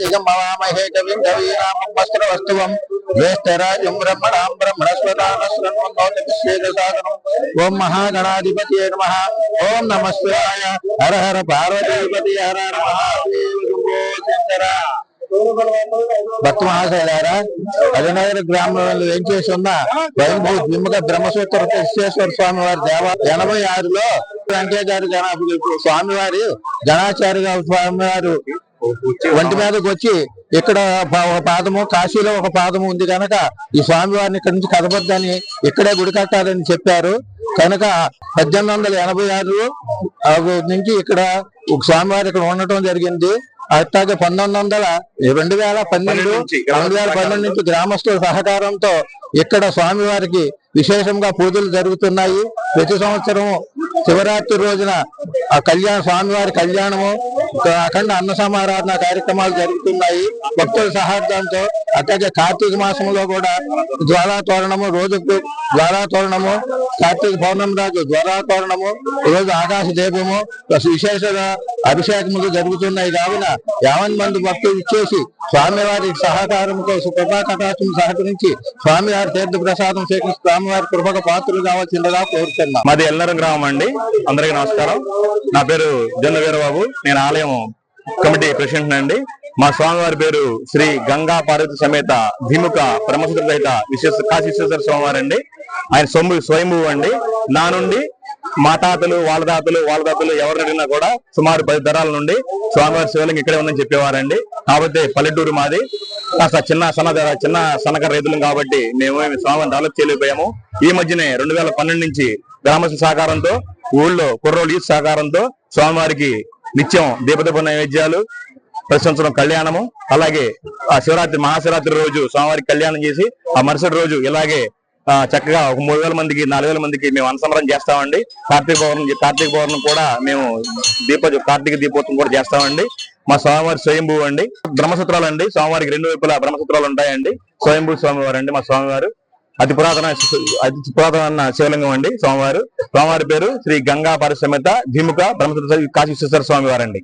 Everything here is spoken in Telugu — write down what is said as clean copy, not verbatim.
दिगमवामहे कविं कवीनामस्त्रवस्तुवं ज्येष्ठराजं ब्रह्मणां ब्रह्मणस्पदानस्रन्वन्नोतिभिश्चेदसादनम् ओं महागणाधिपतये नमः। ओं नमः शिवाय। हर हर पार्वतीपति हर हर महादेव शंभो शंकर। భక్త మహాశైలారా, అజనగర గ్రామంలో ఏం చేసి ఉన్న స్వయంభూ విముఖ బ్రహ్మసూత్ర విశ్వేశ్వర స్వామి వారి దేవ 86లో వెంకయ్యగారి స్వామివారి గణాచార్య స్వామివారు ఒంటి మీదకి వచ్చి ఇక్కడ ఒక పాదము, కాశీలో ఒక పాదము ఉంది కనుక ఈ స్వామివారిని ఇక్కడి నుంచి కదపొద్దని, ఇక్కడే గుడి కట్టాలని చెప్పారు కనుక 1886 నుంచి ఇక్కడ స్వామివారి ఇక్కడ ఉండటం జరిగింది. అట్లాగే 2012 నుంచి గ్రామస్తుల సహకారంతో ఇక్కడ స్వామివారికి విశేషంగా పూజలు జరుగుతున్నాయి. ప్రతి సంవత్సరం శివరాత్రి రోజున స్వామివారి కళ్యాణము, అఖండ అన్న సమారాధన కార్యక్రమాలు జరుగుతున్నాయి భక్తుల సహాయంతో. అట్లాగే కార్తీక మాసంలో కూడా జ్వాలాతోరణము, రోజుకు జ్వాలాతోరణము, కార్తీక పౌర్ణమి రోజు జ్వాలాతోరణము, రోజు ఆకాశ దీపము, విశేష అభిషేకములు జరుగుతున్నాయి. కావున 50 మంది భక్తులు ఇచ్చేసి స్వామివారి సహకారంతో కృపా కటాక్షం సహకరించి స్వామివారి తీర్థ ప్రసాదం స్వీకరించి స్వామివారి కృపక పాత్రలు కావాల్సిందిగా కోరుతున్నాం. మాది ఎల్లరం గ్రామం అండి. అందరికీ నమస్కారం. నా పేరు జొన్న వీరబాబు. నేను ఆలయం కమిటీ ప్రెసిడెంట్ అండి. మా స్వామివారి పేరు శ్రీ గంగా పార్వతి సమేత ధిముఖ బ్రహ్మసూత్ర సహిత కాశీ విశ్వేశ్వర స్వామివారు అండి. ఆయన స్వయంభూ అండి. నా నుండి మా తాతలు, వాళ్ళ తాతలు ఎవరిని అడిగినా కూడా సుమారు 10 తరాల నుండి స్వామివారి శివలింగం ఇక్కడే ఉందని చెప్పేవారండి. కాకపోతే పల్లెటూరు మాది, కాస్త చిన్న సన్నకారు రైతులం కాబట్టి మేము స్వామివారిని డెవలప్ చేయలేకపోయాము. ఈ మధ్యనే 2012 నుంచి గ్రామస్తుల సహకారంతో, ఊళ్ళో కుర్రోళ్ళు యూత్ సహకారంతో స్వామివారికి నిత్యం దీపదీప నైవేద్యాలు, ప్రతి సంవత్సరం కళ్యాణము, అలాగే ఆ శివరాత్రి మహాశివరాత్రి రోజు స్వామివారికి కళ్యాణం చేసి ఆ మరుసటి రోజు ఇలాగే చక్కగా ఒక 3000 మందికి 4000 మందికి మేము అన్నసంబరం చేస్తామండి. కార్తీక పౌర్ణమి కూడా మేము కార్తీక దీపోత్సవం కూడా చేస్తామండి. మా స్వామివారి స్వయంభూ అండి. బ్రహ్మసూత్రాలు అండి. స్వామివారికి 2 వైపులా బ్రహ్మసూత్రాలు ఉంటాయండి. స్వయంభూ స్వామివారు అండి మా స్వామివారు. అతి పురాతన శివలింగం అండి స్వామివారి పేరు శ్రీ గంగా పార్వతి సమేత ధిముఖ బ్రహ్మసూత్ర కాశీ విశ్వేశ్వర స్వామివారు అండి.